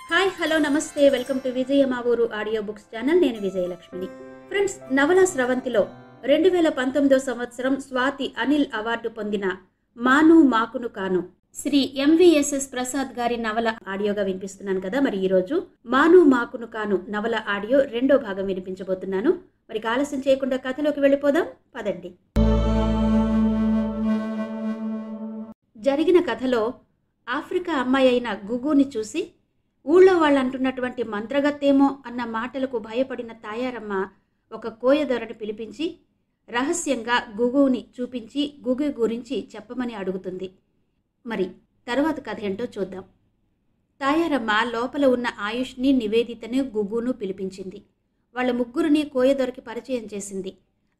Hi hello నమస్తే welcome to విజయ మా ఊరు ఆడియో బుక్స్ ఛానల్. నేను విజయలక్ష్మిని. ఫ్రెండ్స్, నవల స్రవంతిలో 2019 సంవత్సరం స్వాతి అనిల్ అవార్డు పొందిన మాను మాకును కాను శ్రీ ఎంవిఎస్ఎస్ ప్రసాద్ గారి నవల ఆడియోగా వినిపిస్తున్నాను కదా. మరి ఈరోజు మాను మాకును కాను నవల ఆడియో రెండో భాగం వినిపించబోతున్నాను. మరి ఆలస్యం చేయకుండా కథలోకి వెళ్ళిపోదాం పదండి. జరిగిన కథలో ఆఫ్రికా అమ్మాయి అయిన గుగుని చూసి ఊళ్ళో వాళ్ళు అంటున్నటువంటి మంత్రగత్తేమో అన్న మాటలకు భయపడిన తాయారమ్మ ఒక కోయదొరని పిలిపించి రహస్యంగా గుగుని చూపించి గుగు గురించి చెప్పమని అడుగుతుంది. మరి తరువాత కథ ఏంటో చూద్దాం. తాయారమ్మ లోపల ఉన్న ఆయుష్ని, నివేదితని, గుగును పిలిపించింది. వాళ్ళ ముగ్గురిని కోయదొరకి పరిచయం చేసింది.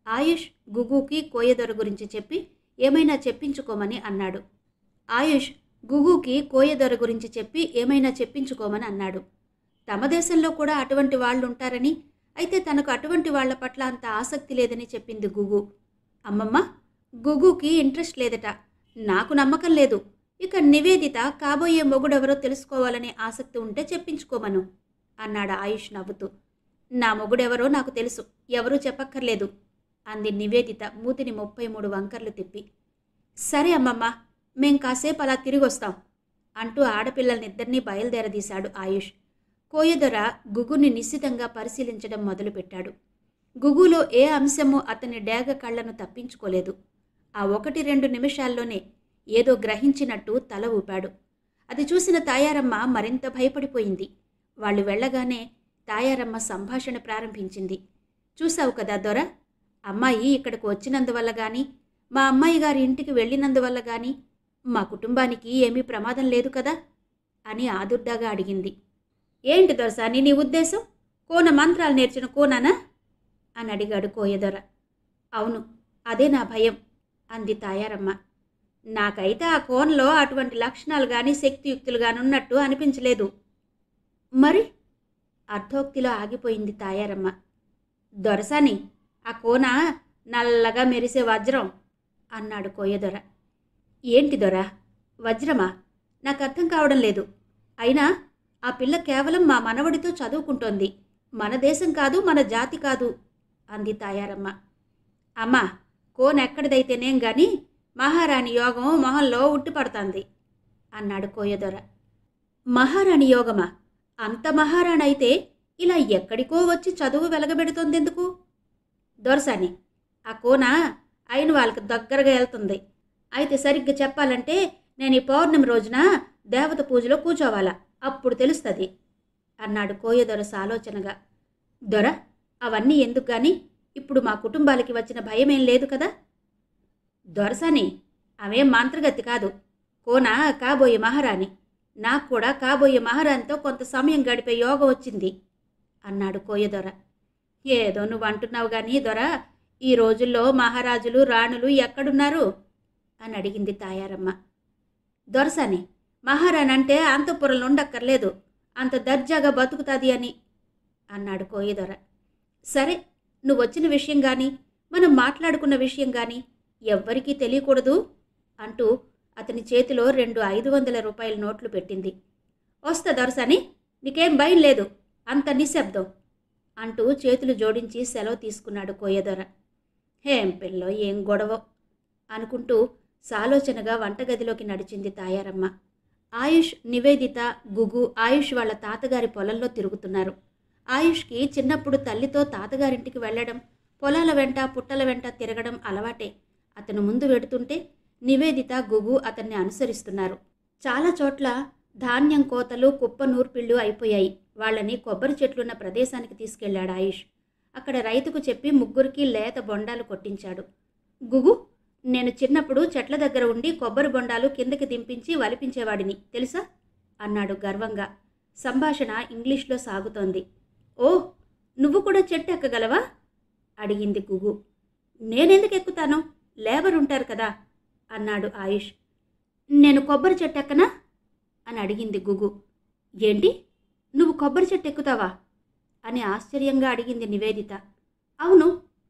ఆయుష్ గుగుకి కోయదొర గురించి చెప్పి ఏమైనా చెప్పించుకోమని అన్నాడు. ఆయుష్ గుగుకి కోయదొర గురించి చెప్పి ఏమైనా చెప్పించుకోమని అన్నాడు. తమ దేశంలో కూడా అటువంటి వాళ్ళు ఉంటారని, అయితే తనకు అటువంటి వాళ్ల పట్ల అంత ఆసక్తి లేదని చెప్పింది గుగు. అమ్మమ్మ, గుగుకి ఇంట్రెస్ట్ లేదట, నాకు నమ్మకం లేదు. ఇక నివేదిత కాబోయే మొగుడెవరో తెలుసుకోవాలనే ఆసక్తి ఉంటే చెప్పించుకోమను అన్నాడు ఆయుష్ నవ్వుతూ. నా మొగుడెవరో నాకు తెలుసు, ఎవరూ చెప్పక్కర్లేదు అంది నివేదిత మూతిని 33 వంకర్లు తిప్పి. సరే అమ్మమ్మ, మేం కాసేపు అలా తిరిగొస్తాం అంటూ ఆడపిల్లలనిద్దరినీ బయలుదేరదీశాడు ఆయుష్. కోయదొర గుగుని నిశ్చితంగా పరిశీలించడం మొదలుపెట్టాడు. గుగులో ఏ అంశము అతని డేగ కళ్లను తప్పించుకోలేదు. ఆ 1-2 నిమిషాల్లోనే ఏదో గ్రహించినట్టు తల ఊపాడు. అది చూసిన తాయారమ్మ మరింత భయపడిపోయింది. వాళ్ళు వెళ్ళగానే తాయారమ్మ సంభాషణ ప్రారంభించింది. చూశావు కదా దొర, అమ్మాయి ఇక్కడికి వచ్చినందువల్ల గాని, మా అమ్మాయి గారి ఇంటికి వెళ్ళినందువల్ల గాని మా కుటుంబానికి ఏమీ ప్రమాదం లేదు కదా అని ఆదుర్దాగా అడిగింది. ఏంటి దొరసాని నీ ఉద్దేశం? కోన మంత్రాలు నేర్చిన కోనానా అని అడిగాడు కోయదొర. అవును, అదే నా భయం అంది తాయారమ్మ. నాకైతే ఆ కోనలో అటువంటి లక్షణాలు కానీ శక్తియుక్తులు కానీ ఉన్నట్టు అనిపించలేదు. మరి అర్ధోక్తిలో ఆగిపోయింది తాయారమ్మ. దొరసాని, ఆ కోన నల్లగా మెరిసే వజ్రం అన్నాడు కోయదొర. ఏంటి దొర, వజ్రమా? నాకు అర్థం కావడం లేదు. అయినా ఆ పిల్ల కేవలం మా మనవడితో చదువుకుంటోంది, మన దేశం కాదు, మన జాతి కాదు అంది తాయారమ్మ. అమ్మా, కోనెక్కడిదైతేనేం గాని మహారాణి యోగం మొహంలో ఉట్టిపడుతుంది అన్నాడు కోయదొర. మహారాణి యోగమా? అంత మహారాణి అయితే ఇలా ఎక్కడికో వచ్చి చదువు వెలగబెడుతోందెందుకు? దొరసాని, ఆ కోన అయిన వాళ్ళకి దగ్గరగా వెళ్తుంది. అయితే సరిగ్గా చెప్పాలంటే నేను ఈ పౌర్ణమి రోజున దేవత పూజలో కూర్చోవాలా, అప్పుడు తెలుస్తుంది అన్నాడు కోయదొర సాలోచనగా. దొర, అవన్నీ ఎందుకు గాని ఇప్పుడు మా కుటుంబాలకి వచ్చిన భయమేం లేదు కదా? దొరసాని, అవేం మంత్రగతి కాదు, కోన కాబోయే మహారాణి. నాకు కూడా కాబోయే మహారాణితో కొంత సమయం గడిపే యోగం వచ్చింది అన్నాడు కోయదొర. ఏదో నువ్వు అంటున్నావు గాని దొర, ఈ రోజుల్లో మహారాజులు రాణులు ఎక్కడున్నారు అని అడిగింది తాయారమ్మ. దొరసాని, మహారాణి అంటే అంతఃపురంలో ఉండక్కర్లేదు, అంత దర్జాగా బతుకుతుంది అని అన్నాడు కోయదొర. సరే, నువ్వు వచ్చిన విషయం కానీ మనం మాట్లాడుకున్న విషయం కానీ ఎవ్వరికీ తెలియకూడదు అంటూ అతని చేతిలో 2 500 రూపాయల నోట్లు పెట్టింది. వస్తా దొరసాని, నీకేం భయం లేదు, అంత నిశ్శబ్దం అంటూ చేతులు జోడించి సెలవు తీసుకున్నాడు కోయదొర. ఏం పిల్లో, ఏం గొడవ అనుకుంటూ సాలోచనగా వంటగదిలోకి నడిచింది తాయారమ్మ. ఆయుష్, నివేదిత, గుగు ఆయుష్ వాళ్ళ తాతగారి పొలంలో తిరుగుతున్నారు. ఆయుష్కి చిన్నప్పుడు తల్లితో తాతగారింటికి వెళ్ళడం, పొలాల వెంట పుట్టల వెంట తిరగడం అలవాటే. అతను ముందు వెడుతుంటే నివేదిత, గుగు అతన్ని అనుసరిస్తున్నారు. చాలా చోట్ల ధాన్యం కోతలు, కుప్ప నూర్పిళ్ళు అయిపోయాయి. వాళ్ళని కొబ్బరి చెట్లున్న ప్రదేశానికి తీసుకెళ్లాడు ఆయుష్. అక్కడ రైతుకు చెప్పి ముగ్గురికి లేత బొండాలు కొట్టించాడు. గుగు, నేను చిన్నప్పుడు చెట్ల దగ్గర ఉండి కొబ్బరి బొండాలు కిందకి దింపించి వలిపించేవాడిని తెలుసా అన్నాడు గర్వంగా. సంభాషణ ఇంగ్లీష్లో సాగుతోంది. ఓ, నువ్వు కూడా చెట్టు ఎక్కగలవా అడిగింది గుగు. నేనెందుకు ఎక్కుతాను, లేబర్ ఉంటారు కదా అన్నాడు ఆయుష్. నేను కొబ్బరి చెట్టు ఎక్కనా అని అడిగింది గుగు. ఏంటి, నువ్వు కొబ్బరి చెట్టు ఎక్కుతావా అని ఆశ్చర్యంగా అడిగింది నివేదిత. అవును,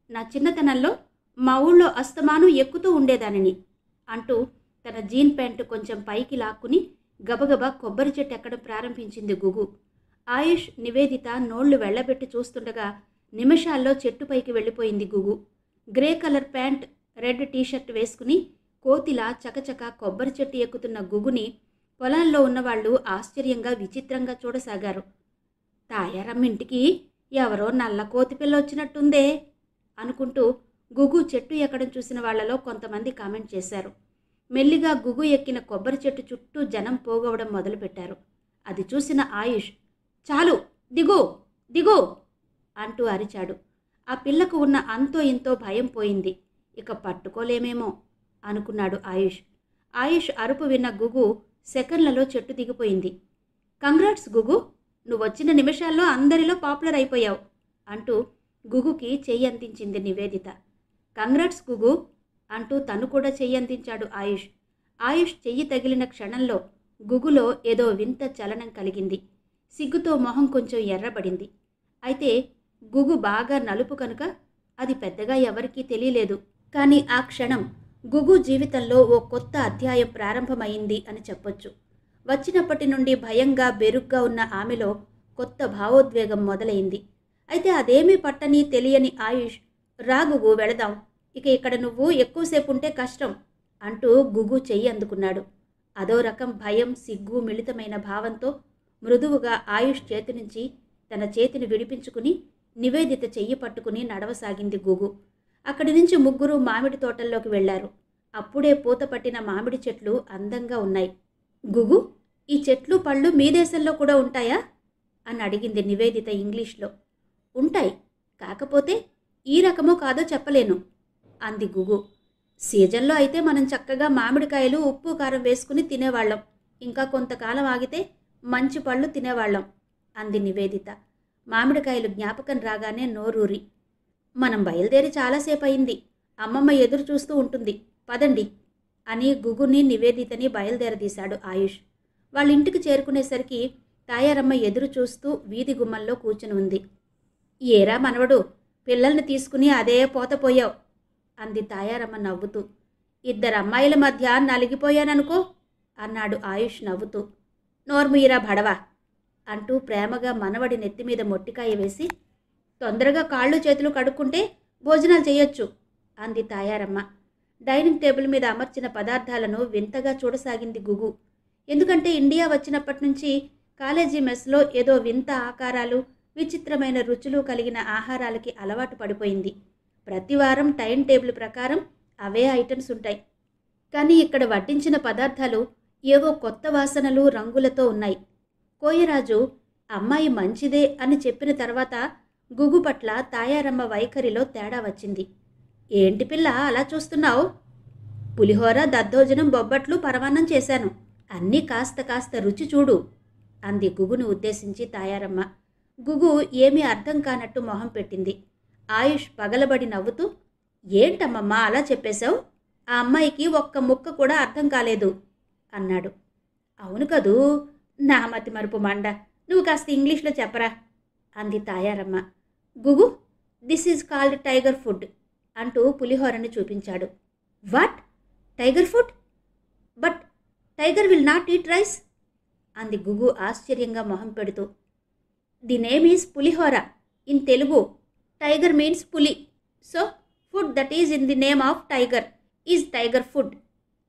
నా చిన్నతనంలో మా ఊళ్ళో అస్తమానం ఎక్కుతూ ఉండేదానిని అంటూ తన జీన్ ప్యాంటు కొంచెం పైకి లాక్కుని గబగబా కొబ్బరి చెట్టు ఎక్కడం ప్రారంభించింది గుగు. ఆయుష్, నివేదిత నోళ్లు వెళ్లబెట్టి చూస్తుండగా నిమిషాల్లో చెట్టుపైకి వెళ్ళిపోయింది గుగు. Grey colour pant, red t-shirt వేసుకుని కోతిలా చకచక కొబ్బరి చెట్టు ఎక్కుతున్న గుగుని పొలాల్లో ఉన్నవాళ్లు ఆశ్చర్యంగా, విచిత్రంగా చూడసాగారు. తాయారమ్మ ఇంటికి ఎవరో నల్ల కోతి పిల్ల వచ్చినట్టుందే అనుకుంటూ గుగు చెట్టు ఎక్కడం చూసిన వాళ్లలో కొంతమంది కామెంట్ చేశారు. మెల్లిగా గుగు ఎక్కిన కొబ్బరి చెట్టు చుట్టూ జనం పోగవడం మొదలుపెట్టారు. అది చూసిన ఆయుష్, చాలు, దిగో దిగో అంటూ అరిచాడు. ఆ పిల్లకు ఉన్న అంతో ఇంతో భయం పోయింది. ఇక పట్టుకోలేమేమో అనుకున్నాడు ఆయుష్. ఆయుష్ అరుపు విన్న గుగు సెకండ్లలో చెట్టు దిగిపోయింది. కంగ్రాట్స్ గుగు, నువ్వొచ్చిన నిమిషాల్లో అందరిలో పాపులర్ అయిపోయావు అంటూ గుగుకి చెయ్యందించింది నివేదిత. కంగ్రాట్స్ గుగు అంటూ తను కూడా చెయ్యందించాడు ఆయుష్. ఆయుష్ చెయ్యి తగిలిన క్షణంలో గుగులో ఏదో వింత చలనం కలిగింది. సిగ్గుతో మొహం కొంచెం ఎర్రబడింది. అయితే గుగు బాగా నలుపు కనుక అది పెద్దగా ఎవరికీ తెలియలేదు. కానీ ఆ క్షణం గుగు జీవితంలో ఓ కొత్త అధ్యాయం ప్రారంభమైంది అని చెప్పొచ్చు. వచ్చినప్పటి నుండి భయంగా, బెరుగ్గా ఉన్న ఆమెలో కొత్త భావోద్వేగం మొదలైంది. అయితే అదేమీ పట్టని తెలియని ఆయుష్, రా గుగు వెళదాం, ఇక ఇక్కడ నువ్వు ఎక్కువసేపు ఉంటే కష్టం అంటూ గుగు చెయ్యి అందుకున్నాడు. అదో రకం భయం, సిగ్గు మిళితమైన భావంతో మృదువుగా ఆయుష్ చేతి నుంచి తన చేతిని విడిపించుకుని నివేదిత చెయ్యి పట్టుకుని నడవసాగింది గుగు. అక్కడి నుంచి ముగ్గురు మామిడి తోటల్లోకి వెళ్లారు. అప్పుడే పూత పట్టిన మామిడి చెట్లు అందంగా ఉన్నాయి. గుగు, ఈ చెట్లు పళ్ళు మీ దేశంలో కూడా ఉంటాయా అని అడిగింది నివేదిత ఇంగ్లీష్లో. ఉంటాయి, కాకపోతే ఈ రకమో కాదో చెప్పలేను అంది గుగు. సీజన్లో అయితే మనం చక్కగా మామిడికాయలు ఉప్పు కారం వేసుకుని తినేవాళ్ళం, ఇంకా కొంతకాలం ఆగితే మంచి పళ్ళు తినేవాళ్ళం అంది నివేదిత. మామిడికాయలు జ్ఞాపకం రాగానే నోరూరి, మనం బయలుదేరి చాలాసేపు అయింది, అమ్మమ్మ ఎదురు చూస్తూ ఉంటుంది, పదండి అని గుగుని, నివేదితని బయలుదేరదీశాడు ఆయుష్. వాళ్ళింటికి చేరుకునేసరికి తాయారమ్మ ఎదురు చూస్తూ వీధి గుమ్మల్లో కూర్చుని ఉంది. ఏరా మనవడు, పిల్లల్ని తీసుకుని అదే పోతపోయావు అంది తాయారమ్మ నవ్వుతూ. ఇద్దరు అమ్మాయిల మధ్య నలిగిపోయాననుకో అన్నాడు ఆయుష్ నవ్వుతూ. నోర్ముయిరా భడవా అంటూ ప్రేమగా మనవడి నెత్తిమీద మొట్టికాయ వేసి, తొందరగా కాళ్ళు చేతులు కడుక్కుంటే భోజనాలు చేయొచ్చు అంది తాయారమ్మ. డైనింగ్ టేబుల్ మీద అమర్చిన పదార్థాలను వింతగా చూడసాగింది గుగు. ఎందుకంటే ఇండియా వచ్చినప్పటి నుంచి కాలేజీ మెస్లో ఏదో వింత ఆకారాలు, విచిత్రమైన రుచులు కలిగిన ఆహారాలకి అలవాటు పడిపోయింది. ప్రతివారం టైం టేబుల్ ప్రకారం అవే ఐటమ్స్ ఉంటాయి. కానీ ఇక్కడ వడ్డించిన పదార్థాలు ఏవో కొత్త వాసనలు, రంగులతో ఉన్నాయి. కోయరాజు అమ్మాయి మంచిదే అని చెప్పిన తర్వాత గుగు పట్ల తాయారమ్మ వైఖరిలో తేడా వచ్చింది. ఏంటి పిల్ల అలా చూస్తున్నావు? పులిహోర, దద్దోజనం, బొబ్బట్లు, పరమాన్నం చేశాను, అన్నీ కాస్త కాస్త రుచి చూడు అంది గుగును ఉద్దేశించి తాయారమ్మ. గుగు ఏమీ అర్థం కానట్టు మొహం పెట్టింది. ఆయుష్ పగలబడి నవ్వుతూ, ఏంటమ్మమ్మా అలా చెప్పేశావు? ఆ అమ్మాయికి ఒక్క ముక్క కూడా అర్థం కాలేదు అన్నాడు. అవును కదూ, నా మతి మరుపు మండ, నువ్వు కాస్త ఇంగ్లీష్లో చెప్పరా అంది Tayaramma. Gugu, this is called tiger food అంటూ పులిహోరని చూపించాడు. What, tiger food? But tiger will not eat rice అంది గుగు ఆశ్చర్యంగా మొహం పెడుతూ. The name is Pulihora in Telugu. Tiger means puli, so food that is in the name of tiger is tiger food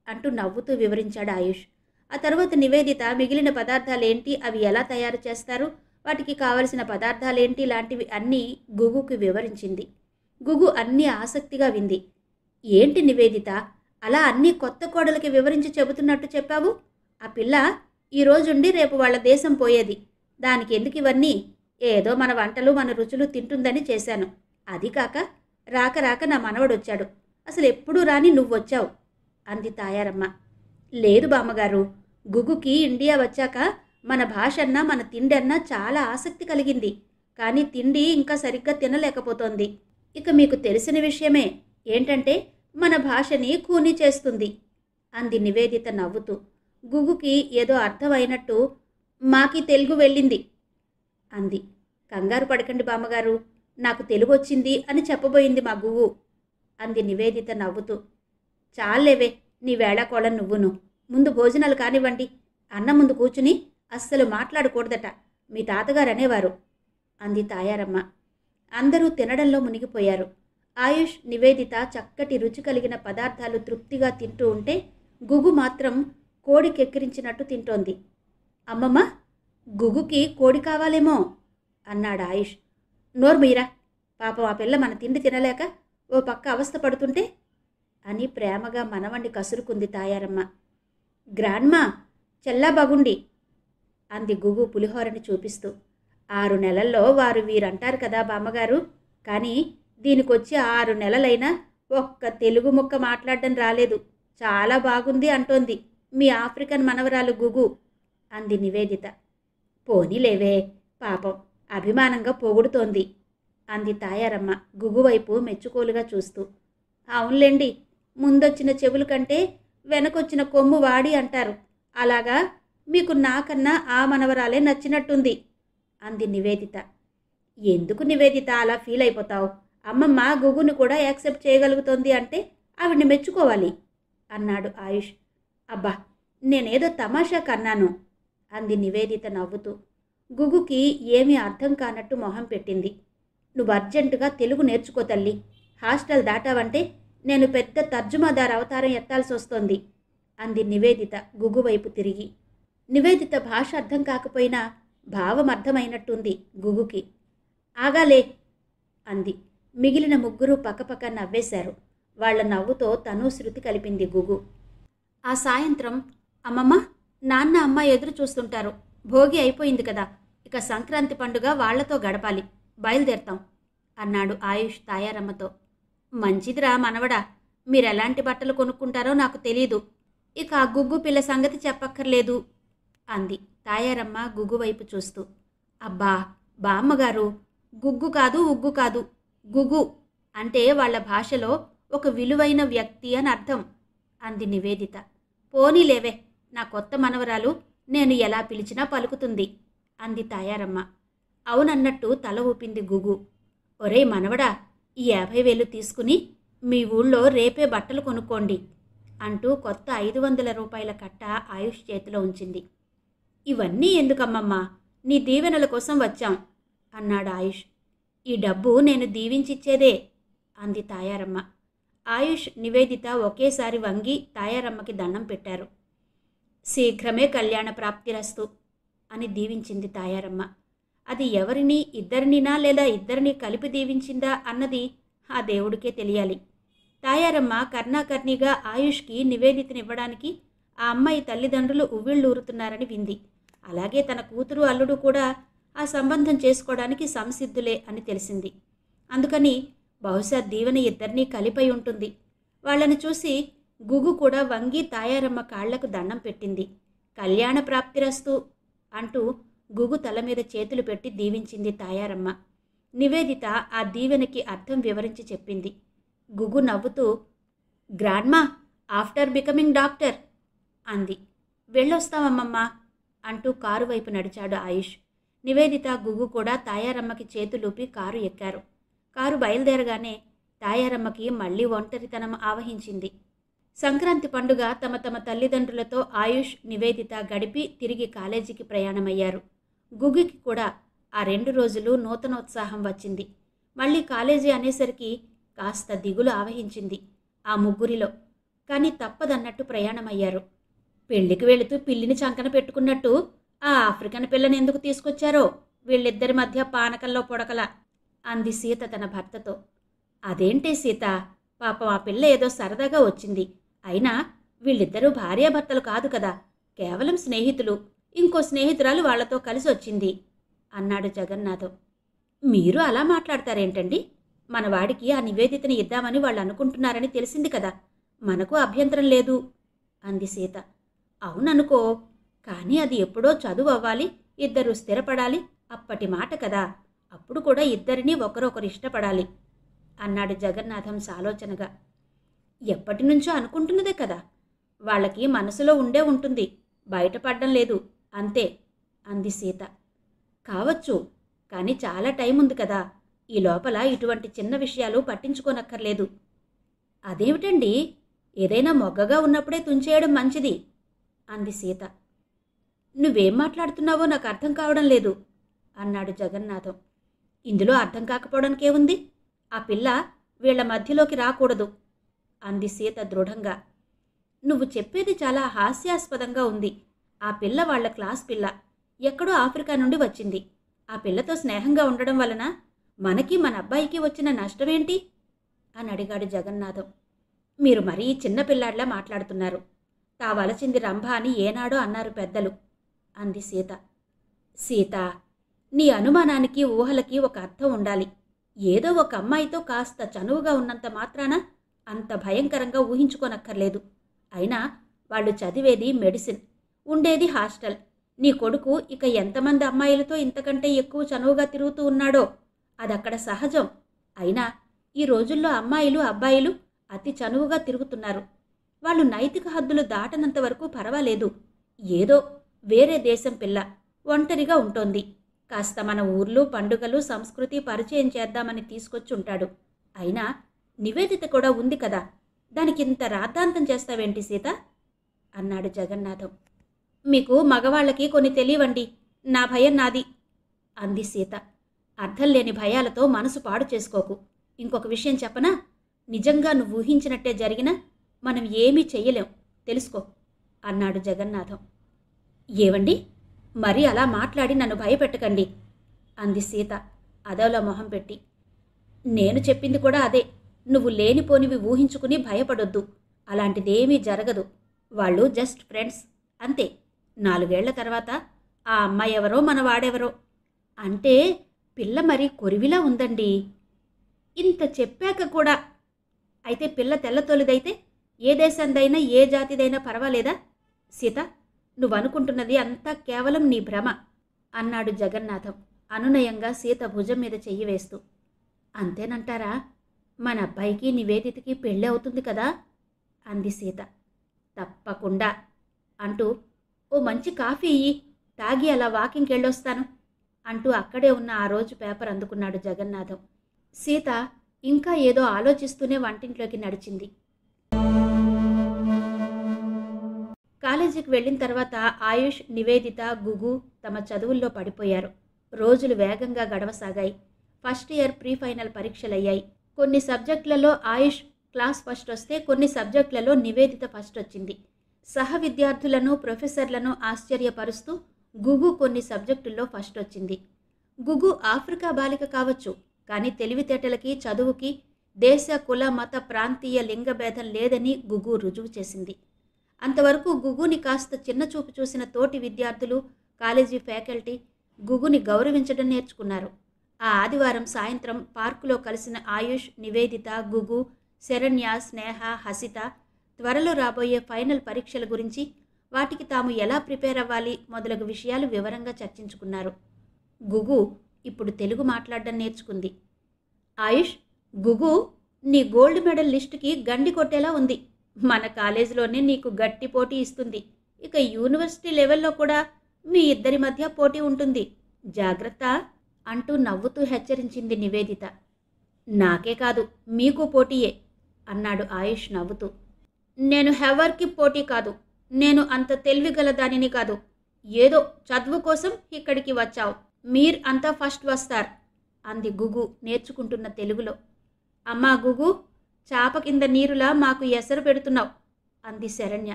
అంటూ నవ్వుతూ వివరించాడు ఆయుష్. ఆ తర్వాత నివేదిత మిగిలిన పదార్థాలేంటి, అవి ఎలా తయారు చేస్తారు, వాటికి కావలసిన పదార్థాలేంటి లాంటివి అన్నీ గుగుకి వివరించింది. గుగు అన్నీ ఆసక్తిగా వింది. ఏంటి నివేదిత, అలా అన్నీ కొత్త కోడలకి వివరించి చెబుతున్నట్టు చెప్పావు? ఆ పిల్ల ఈరోజుండి రేపు వాళ్ళ దేశం పోయేది, దానికి ఎందుకు ఇవన్నీ? ఏదో మన వంటలు, మన రుచులు తింటుందని చేశాను. అది కాక రాక రాక నా మనవడొచ్చాడు, అసలు ఎప్పుడూ రాని నువ్వొచ్చావు అంది తాయారమ్మ. లేదు బామ్మగారు, గుగుకి ఇండియా వచ్చాక మన భాషన్నా మన తిండి అన్నా చాలా ఆసక్తి కలిగింది, కానీ తిండి ఇంకా సరిగ్గా తినలేకపోతోంది. ఇక మీకు తెలిసిన విషయమే ఏంటంటే మన భాషని ఖూనీ చేస్తుంది అంది నివేదిత నవ్వుతూ. గుగుకి ఏదో అర్థమైనట్టు, మాకి తెలుగు వెళ్ళింది అంది. కంగారు పడకండి బామ్మగారు, నాకు తెలుగు వచ్చింది అని చెప్పబోయింది మా గువ్వు అంది నివేదిత నవ్వుతూ. చాలేవే నీ వేళాకోళ నువ్వును, ముందు భోజనాలు కానివ్వండి. అన్న ముందు కూర్చుని అస్సలు మాట్లాడకూడదట, మీ తాతగారు అనేవారు అంది తాయారమ్మ. అందరూ తినడంలో మునిగిపోయారు. ఆయుష్, నివేదిత చక్కటి రుచి కలిగిన పదార్థాలు తృప్తిగా తింటూ ఉంటే గుగు మాత్రం కోడికెక్కిరించినట్టు తింటోంది. అమ్మమ్మ, గుగుకి కోడి కావాలేమో అన్నాడు ఆయుష్. నోర్మీరా, పాపం ఆ పిల్ల మన తిండి తినలేక ఓ పక్క అవస్థ పడుతుంటే అని ప్రేమగా మనవణ్ణి కసురుకుంది తాయారమ్మ. గ్రాండ్మా, చెల్లా బాగుండి అంది గుగు పులిహోరని చూపిస్తూ. 6 నెలల్లో వారు వీరంటారు కదా బామ్మగారు, కానీ దీనికొచ్చి 6 నెలలైనా ఒక్క తెలుగు ముక్క మాట్లాడడం రాలేదు. చాలా బాగుంది అంటోంది మీ ఆఫ్రికన్ మనవరాలు గుగు అంది నివేదిత. పోనీలేవే, పాపం అభిమానంగా పొగుడుతోంది అంది తాయారమ్మ గుగు వైపు మెచ్చుకోలుగా చూస్తూ. అవునులేండి, ముందొచ్చిన చెవుల కంటే వెనకొచ్చిన కొమ్ము వాడి అంటారు. అలాగా మీకు నాకన్నా ఆ మనవరాలే నచ్చినట్టుంది అంది నివేదిత. ఎందుకు నివేదిత అలా ఫీల్ అయిపోతావు? అమ్మమ్మ గుగును కూడా యాక్సెప్ట్ చేయగలుగుతోంది అంటే ఆవిడ్ని మెచ్చుకోవాలి అన్నాడు ఆయుష్. అబ్బా, నేనేదో తమాషా కన్నాను అంది నివేదిత నవ్వుతూ. గుగుకి ఏమీ అర్థం కానట్టు మొహం పెట్టింది. నువ్వు అర్జెంటుగా తెలుగు నేర్చుకో తల్లి. హాస్టల్ దాటావంటే నేను పెద్ద తర్జుమాదారు అవతారం ఎత్తాల్సి వస్తోంది అంది నివేదిత గుగు వైపు తిరిగి. నివేదిత భాష అర్థం కాకపోయినా భావం అర్థమైనట్టుంది గుగుకి. ఆగాలే అంది. మిగిలిన ముగ్గురు పక్కపక్క నవ్వేశారు. వాళ్ల నవ్వుతో తను శృతి కలిపింది గుగు. ఆ సాయంత్రం, అమ్మమ్మ, నాన్న అమ్మ ఎదురు చూస్తుంటారు. భోగి అయిపోయింది కదా, ఇక సంక్రాంతి పండుగ వాళ్లతో గడపాలి. బయలుదేరతాం అన్నాడు ఆయుష్ తాయారమ్మతో. మంచిదిరా మనవడా, మీరెలాంటి బట్టలు కొనుక్కుంటారో నాకు తెలీదు. ఇక ఆ గుగ్గు పిల్ల సంగతి చెప్పక్కర్లేదు అంది తాయారమ్మ గుగ్గు వైపు చూస్తూ. అబ్బా బామ్మగారు, గుగ్గు కాదు ఉగ్గు కాదు, గుగు అంటే వాళ్ల భాషలో ఒక విలువైన వ్యక్తి అని అర్థం అంది నివేదిత. పోనీలేవే, నా కొత్త మనవరాలు నేను ఎలా పిలిచినా పలుకుతుంది అంది తాయారమ్మ. అవునన్నట్టు తల ఊపింది గుగు. ఒరే మనవడా, ఈ 50,000 తీసుకుని మీ ఊళ్ళో రేపే బట్టలు కొనుక్కోండి అంటూ కొత్త 500 రూపాయల కట్ట ఆయుష్ చేతిలో ఉంచింది. ఇవన్నీ ఎందుకమ్మమ్మా, నీ దీవెనల కోసం వచ్చాం అన్నాడు ఆయుష్. ఈ డబ్బు నేను దీవించిచ్చేదే అంది తాయారమ్మ. ఆయుష్, నివేదిత ఒకేసారి వంగి తాయారమ్మకి దండం పెట్టారు. శీఘ్రమే కళ్యాణ ప్రాప్తిరస్తు అని దీవించింది తాయారమ్మ. అది ఎవరిని, ఇద్దరినినా లేదా ఇద్దరిని కలిపి దీవించిందా అన్నది ఆ దేవుడికే తెలియాలి. తాయారమ్మ కర్ణాకర్ణిగా ఆయుష్కి నివేదితనివ్వడానికి ఆ అమ్మాయి తల్లిదండ్రులు ఉవ్విళ్ళూరుతున్నారని వింది. అలాగే తన కూతురు అల్లుడు కూడా ఆ సంబంధం చేసుకోవడానికి సంసిద్ధులే అని తెలిసింది. అందుకని బహుశా దీవెన ఇద్దరినీ కలిపై ఉంటుంది. వాళ్లను చూసి గుగు కూడా వంగి తాయారమ్మ కాళ్లకు దండం పెట్టింది. కళ్యాణ ప్రాప్తిరస్తు అంటూ గుగు తల మీద చేతులు పెట్టి దీవించింది తాయారమ్మ. నివేదిత ఆ దీవెనకి అర్థం వివరించి చెప్పింది. గుగు నవ్వుతూ, గ్రాండ్మా, ఆఫ్టర్ బికమింగ్ డాక్టర్ అంది. వెళ్ళొస్తామమ్మమ్మా అంటూ కారు వైపు నడిచాడు ఆయుష్. నివేదిత, గుగు కూడా తాయారమ్మకి చేతులూపి కారు ఎక్కారు. కారు బయలుదేరగానే తాయారమ్మకి మళ్లీ ఒంటరితనం ఆవహించింది. సంక్రాంతి పండుగ తమ తమ తల్లిదండ్రులతో ఆయుష్, నివేదిత గడిపి తిరిగి కాలేజీకి ప్రయాణమయ్యారు. గుగుకి కూడా ఆ 2 రోజులు నూతనోత్సాహం వచ్చింది. మళ్ళీ కాలేజీ అనేసరికి కాస్త దిగులు ఆవహించింది ఆ ముగ్గురిలో. కానీ తప్పదన్నట్టు ప్రయాణమయ్యారు. పెళ్లికి వెళుతూ పిల్లిని చంకన పెట్టుకున్నట్టు ఆ ఆఫ్రికన్ పిల్లని ఎందుకు తీసుకొచ్చారో, వీళ్ళిద్దరి మధ్య పానకంలో పొడకల అంది సీత తన భర్తతో. అదేంటే సీత, పాపం ఆ పిల్ల ఏదో సరదాగా వచ్చింది. అయినా వీళ్ళిద్దరూ భార్యాభర్తలు కాదు కదా, కేవలం స్నేహితులు. ఇంకో స్నేహితురాలు వాళ్లతో కలిసి వచ్చింది అన్నాడు జగన్నాథం. మీరు అలా మాట్లాడతారేంటండి? మన వాడికి ఆ నివేదితని ఇద్దామని వాళ్ళు అనుకుంటున్నారని తెలిసింది కదా, మనకు అభ్యంతరం లేదు అంది సీత. అవుననుకో, కానీ అది ఎప్పుడో చదువు అవ్వాలి, ఇద్దరు స్థిరపడాలి, అప్పటి మాట కదా. అప్పుడు కూడా ఇద్దరినీ ఒకరొకరు ఇష్టపడాలి అన్నాడు జగన్నాథం సాలోచనగా. ఎప్పటి నుంచో అనుకుంటున్నదే కదా, వాళ్ళకి మనసులో ఉండే ఉంటుంది, బయటపడ్డం లేదు అంతే అంది సీత. కావచ్చు, కానీ చాలా టైం ఉంది కదా, ఈ లోపల ఇటువంటి చిన్న విషయాలు పట్టించుకోనక్కర్లేదు. అదేమిటండి, ఏదైనా మొగ్గగా ఉన్నప్పుడే తుంచేయడం మంచిది అంది సీత. నువ్వేం మాట్లాడుతున్నావో నాకు అర్థం కావడం లేదు అన్నాడు జగన్నాథం. ఇందులో అర్థం కాకపోవడానికేముంది? ఆ పిల్ల వీళ్ల మధ్యలోకి రాకూడదు అంది సీత దృఢంగా. నువ్వు చెప్పేది చాలా హాస్యాస్పదంగా ఉంది. ఆ పిల్ల వాళ్ల క్లాస్ పిల్ల, ఎక్కడో ఆఫ్రికా నుండి వచ్చింది. ఆ పిల్లతో స్నేహంగా ఉండడం వలన మనకి మన అబ్బాయికి వచ్చిన నష్టమేంటి అని అడిగాడు జగన్నాథం. మీరు మరీ చిన్నపిల్లాడిలా మాట్లాడుతున్నారు. తావలచింది రంభ అని ఏనాడో అన్నారు పెద్దలు అంది సీత. సీత, నీ అనుమానానికి ఊహలకి ఒక అర్థం ఉండాలి. ఏదో ఒక అమ్మాయితో కాస్త చనువుగా ఉన్నంత మాత్రాన అంత భయంకరంగా ఊహించుకోనక్కర్లేదు. అయినా వాళ్ళు చదివేది మెడిసిన్, ఉండేది హాస్టల్. నీ కొడుకు ఇక ఎంతమంది అమ్మాయిలతో ఇంతకంటే ఎక్కువ చనువుగా తిరుగుతూ ఉన్నాడో అదక్కడ సహజం. అయినా ఈ రోజుల్లో అమ్మాయిలు అబ్బాయిలు అతి చనువుగా తిరుగుతున్నారు. వాళ్ళు నైతిక హద్దులు దాటనంత వరకు పర్వాలేదు. ఏదో వేరే దేశం పిల్ల ఒంటరిగా ఉంటోంది. కాస్త మన ఊర్లు పండుగలు సంస్కృతి పరిచయం చేద్దామని తీసుకొచ్చి ఉంటాడు. అయినా నివేదిత కూడా ఉంది కదా, దానికింత రాద్ధాంతం చేస్తావేంటి సీత అన్నాడు జగన్నాథం. మీకు మగవాళ్ళకి కొన్ని తెలియవండి, నా భయం నాది అంది సీత. అర్థం లేని భయాలతో మనసు పాడు చేసుకోకు. ఇంకొక విషయం చెప్పనా? నిజంగా నువ్వు ఊహించినట్టే జరిగినా మనం ఏమీ చెయ్యలేం, తెలుసుకో అన్నాడు జగన్నాథం. ఏవండి, మరీ అలా మాట్లాడి నన్ను భయపెట్టకండి అంది సీత అదోలా మొహం పెట్టి. నేను చెప్పింది కూడా అదే. నువ్వు లేనిపోనివి ఊహించుకుని భయపడొద్దు. అలాంటిదేమీ జరగదు. వాళ్ళు జస్ట్ ఫ్రెండ్స్ అంతే. 4 ఏళ్ల తర్వాత ఆ అమ్మాయి ఎవరో మనవాడెవరో. అంటే పిల్ల మరీ కొరివిలా ఉందండి. ఇంత చెప్పాక కూడా. అయితే పిల్ల తెల్లతోలిదైతే ఏ దేశందైనా ఏ జాతిదైనా పర్వాలేదా? సీత, నువ్వనుకుంటున్నది అంతా కేవలం నీ భ్రమ అన్నాడు జగన్నాథం అనునయంగా సీత భుజం మీద చెయ్యి వేస్తూ. అంతేనంటారా? మన అబ్బాయికి నివేదితకి పెళ్ళి అవుతుంది కదా అంది సీత. తప్పకుండా అంటూ ఓ మంచి కాఫీ ఇయ్యి, తాగి అలా వాకింగ్కి వెళ్ళొస్తాను అంటూ అక్కడే ఉన్న ఆ రోజు పేపర్ అందుకున్నాడు జగన్నాథం. సీత ఇంకా ఏదో ఆలోచిస్తూనే వంటింట్లోకి నడిచింది. కాలేజీకి వెళ్ళిన తర్వాత ఆయుష్, నివేదిత, గుగు తమ చదువుల్లో పడిపోయారు. రోజులు వేగంగా గడవసాగాయి. ఫస్ట్ ఇయర్ ప్రీ ఫైనల్ పరీక్షలయ్యాయి. కొన్ని సబ్జెక్టులలో ఆయుష్ క్లాస్ ఫస్ట్ వస్తే కొన్ని సబ్జెక్టులలో నివేదిత ఫస్ట్ వచ్చింది. సహ విద్యార్థులను ప్రొఫెసర్లను ఆశ్చర్యపరుస్తూ గుగు కొన్ని సబ్జెక్టుల్లో ఫస్ట్ వచ్చింది. గుగు ఆఫ్రికా బాలిక కావచ్చు, కానీ తెలివితేటలకి చదువుకి దేశ కుల మత ప్రాంతీయ లింగభేదం లేదని గుగు రుజువు చేసింది. అంతవరకు గుగుని కాస్త చిన్నచూపు చూసిన తోటి విద్యార్థులు, కాలేజీ ఫ్యాకల్టీ గుగుని గౌరవించడం నేర్చుకున్నారు. ఆ ఆదివారం సాయంత్రం పార్కులో కలిసిన ఆయుష్, నివేదిత, గుగు, శరణ్య, స్నేహ, హసిత త్వరలో రాబోయే ఫైనల్ పరీక్షల గురించి, వాటికి తాము ఎలా ప్రిపేర్ అవ్వాలి మొదలగు విషయాలు వివరంగా చర్చించుకున్నారు. గుగు ఇప్పుడు తెలుగు మాట్లాడడం నేర్చుకుంది. ఆయుష్, గుగు నీ గోల్డ్ మెడల్ లిస్టుకి గండి కొట్టేలా ఉంది. మన కాలేజీలోనే నీకు గట్టి పోటీ ఇస్తుంది. ఇక యూనివర్సిటీ లెవెల్లో కూడా మీ ఇద్దరి మధ్య పోటీ ఉంటుంది, జాగ్రత్త అంటూ నవ్వుతూ హెచ్చరించింది నివేదిత. నాకే కాదు, మీకు పోటీయే అన్నాడు ఆయుష్ నవ్వుతూ. నేను హెవర్కి పోటీ కాదు. నేను అంత తెలివిగల దానిని కాదు. ఏదో చదువు కోసం ఇక్కడికి వచ్చావు. మీర్ అంతా ఫస్ట్ వస్తారు అంది గుగు నేర్చుకుంటున్న తెలుగులో. అమ్మా గుగు, చాప కింద నీరులా మాకు ఎసరు పెడుతున్నావు అంది శరణ్య.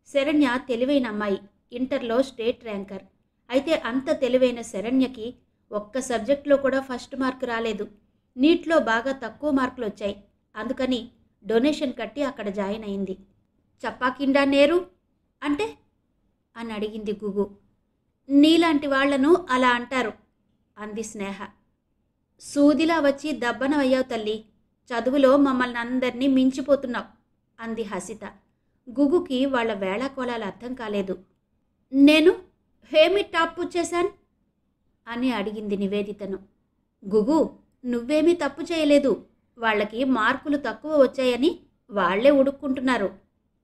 శరణ్య తెలివైన అమ్మాయి, ఇంటర్లో స్టేట్ ర్యాంకర్. అయితే అంత తెలివైన శరణ్యకి ఒక్క సబ్జెక్టులో కూడా ఫస్ట్ మార్కు రాలేదు. నీట్లో బాగా తక్కువ మార్కులు వచ్చాయి. అందుకని డొనేషన్ కట్టి అక్కడ జాయిన్ అయింది. చప్పాకిండా నేరు అంటే అని అడిగింది గుగు. నీలాంటి వాళ్లను అలా అంటారు అంది స్నేహ. సూదిలా వచ్చి దబ్బన అయ్యావు తల్లి, చదువులో మమ్మల్ని అందరినీ మించిపోతున్నావు అంది హసిత. గుగుకి వాళ్ల వేళాకోళాలు అర్థం కాలేదు. నేను హేమి టాప్ చేశాను అని అడిగింది నివేదితను. గుగు, నువ్వేమీ తప్పు చేయలేదు. వాళ్ళకి మార్కులు తక్కువ వచ్చాయని వాళ్లే ఉడుక్కుంటున్నారు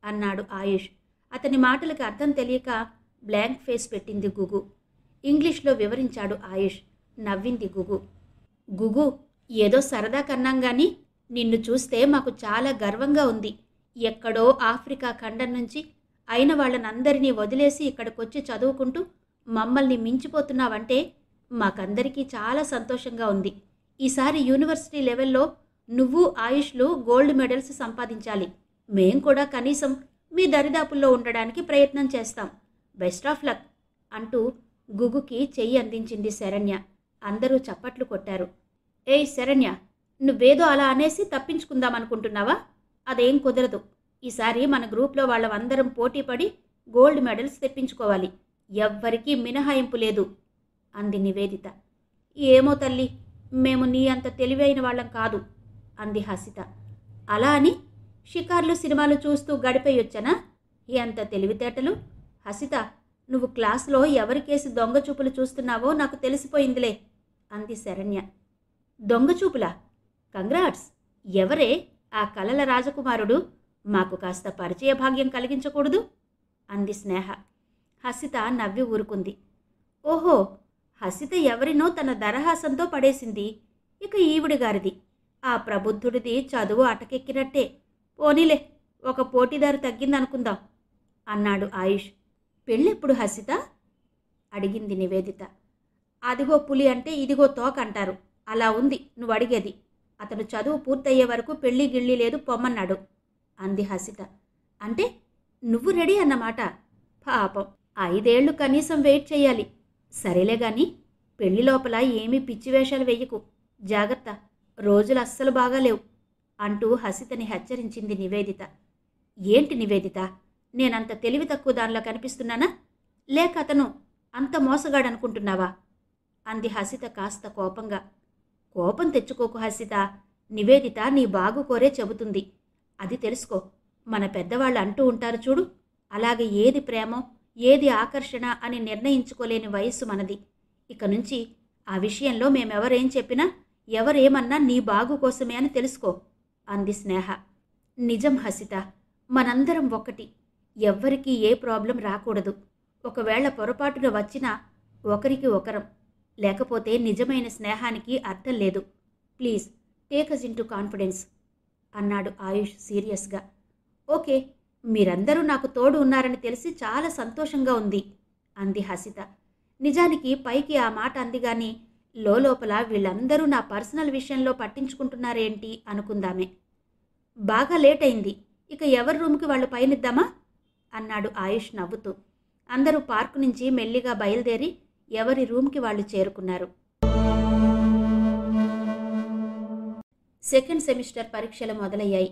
అన్నాడు ఆయుష్. అతని మాటలకు అర్థం తెలియక బ్లాంక్ ఫేస్ పెట్టింది గుగు. ఇంగ్లీష్లో వివరించాడు ఆయుష్. నవ్వింది గుగు. గుగు, ఏదో సరదా కన్నాం గాని నిన్ను చూస్తే మాకు చాలా గర్వంగా ఉంది. ఎక్కడో ఆఫ్రికా ఖండం నుంచి అయిన వాళ్ళనందరినీ వదిలేసి ఇక్కడికొచ్చి చదువుకుంటూ మమ్మల్ని మించిపోతున్నావంటే మాకందరికీ చాలా సంతోషంగా ఉంది. ఈసారి యూనివర్సిటీ లెవెల్లో నువ్వు ఆయుష్లు గోల్డ్ మెడల్స్ సంపాదించాలి. మేం కూడా కనీసం మీ దరిదాపుల్లో ఉండడానికి ప్రయత్నం చేస్తాం. బెస్ట్ ఆఫ్ లక్ అంటూ గుగుకి చెయ్యి అందించింది శరణ్య. అందరూ చప్పట్లు కొట్టారు. ఏయ్ శరణ్య, నువ్వేదో అలా అనేసి తప్పించుకుందామనుకుంటున్నావా? అదేం కుదరదు. ఈసారి మన గ్రూప్లో వాళ్ళందరం పోటీపడి గోల్డ్ మెడల్స్ తెప్పించుకోవాలి. ఎవ్వరికీ మినహాయింపు లేదు అంది నివేదిత. ఏమో తల్లి, మేము నీ అంత తెలివైన వాళ్ళం కాదు అంది హసిత. అలా అని షికార్లు సినిమాలు చూస్తూ గడిపేయొచ్చనా? ఎంత తెలివితేటలు! హసిత, నువ్వు క్లాసులో ఎవరికేసి దొంగచూపులు చూస్తున్నావో నాకు తెలిసిపోయిందిలే అంది శరణ్య. దొంగచూపులా? కంగ్రాట్స్! ఎవరే ఆ కలల రాజకుమారుడు? మాకు కాస్త పరిచయ భాగ్యం కలిగించకూడదు అంది స్నేహ. హసిత నవ్వి ఊరుకుంది. ఓహో, హసిత ఎవరినో తన దరహాసంతో పడేసింది. ఇక ఈవిడిగారిది, ఆ ప్రబుద్ధుడిది చదువు అటకెక్కినట్టే. పోనీలే, ఒక పోటీదారు తగ్గిందనుకుందాం అన్నాడు ఆయుష్. పెళ్ళెప్పుడు హసిత అడిగింది నివేదిత. అదిగో పులి అంటే ఇదిగో తోక అంటారు, అలా ఉంది నువ్వు అడిగేది. అతను చదువు పూర్తయ్యే వరకు పెళ్ళి గిళ్ళి లేదు, పొమ్మన్నాడు అంది హసిత. అంటే నువ్వు రెడీ అన్నమాట. పాపం, 5 ఏళ్లు కనీసం వెయిట్ చెయ్యాలి. సరేలే గాని పెళ్లి లోపల ఏమీ పిచ్చి వేషాలు వెయ్యకు, జాగ్రత్త, రోజులు అస్సలు బాగాలేవు అంటూ హసితని హెచ్చరించింది నివేదిత. ఏంటి నివేదిత, నేనంత తెలివి తక్కువ దానిలో కనిపిస్తున్నానా? లేక అతను అంత మోసగాడనుకుంటున్నావా అంది హసిత కాస్త కోపంగా. కోపం తెచ్చుకోకు హసిత, నివేదిత నీ బాగు కోరే చెబుతుంది. అది తెలుసుకో, మన పెద్దవాళ్ళు అంటూ ఉంటారు చూడు, అలాగే ఏది ప్రేమో ఏది ఆకర్షణ అని నిర్ణయించుకోలేని వయస్సు మనది. ఇక నుంచి ఆ విషయంలో మేమెవరేం చెప్పినా ఎవరేమన్నా నీ బాగు కోసమే అని తెలుసుకో అంది స్నేహ. నిజం హసిత, మనందరం ఒక్కటి. ఎవ్వరికీ ఏ ప్రాబ్లం రాకూడదు. ఒకవేళ పొరపాటున వచ్చినా ఒకరికి ఒకరం, లేకపోతే నిజమైన స్నేహానికి అర్థం లేదు. Please take us into confidence అన్నాడు ఆయుష్ సీరియస్గా. ఓకే, మీరందరూ నాకు తోడు ఉన్నారని తెలిసి చాలా సంతోషంగా ఉంది అంది హసిత. నిజానికి పైకి ఆ మాట అంది గాని లోపల వీళ్ళందరూ నా పర్సనల్ విషయంలో పట్టించుకుంటున్నారేంటి అనుకుందామే. బాగా లేట్ అయింది, ఇక ఎవరి రూమ్కి వాళ్ళు పయనిద్దామా అన్నాడు ఆయుష్ నవ్వుతూ. అందరూ పార్కు నుంచి మెల్లిగా బయలుదేరి ఎవరి రూమ్కి వాళ్ళు చేరుకున్నారు. సెకండ్ సెమిస్టర్ పరీక్షలు మొదలయ్యాయి.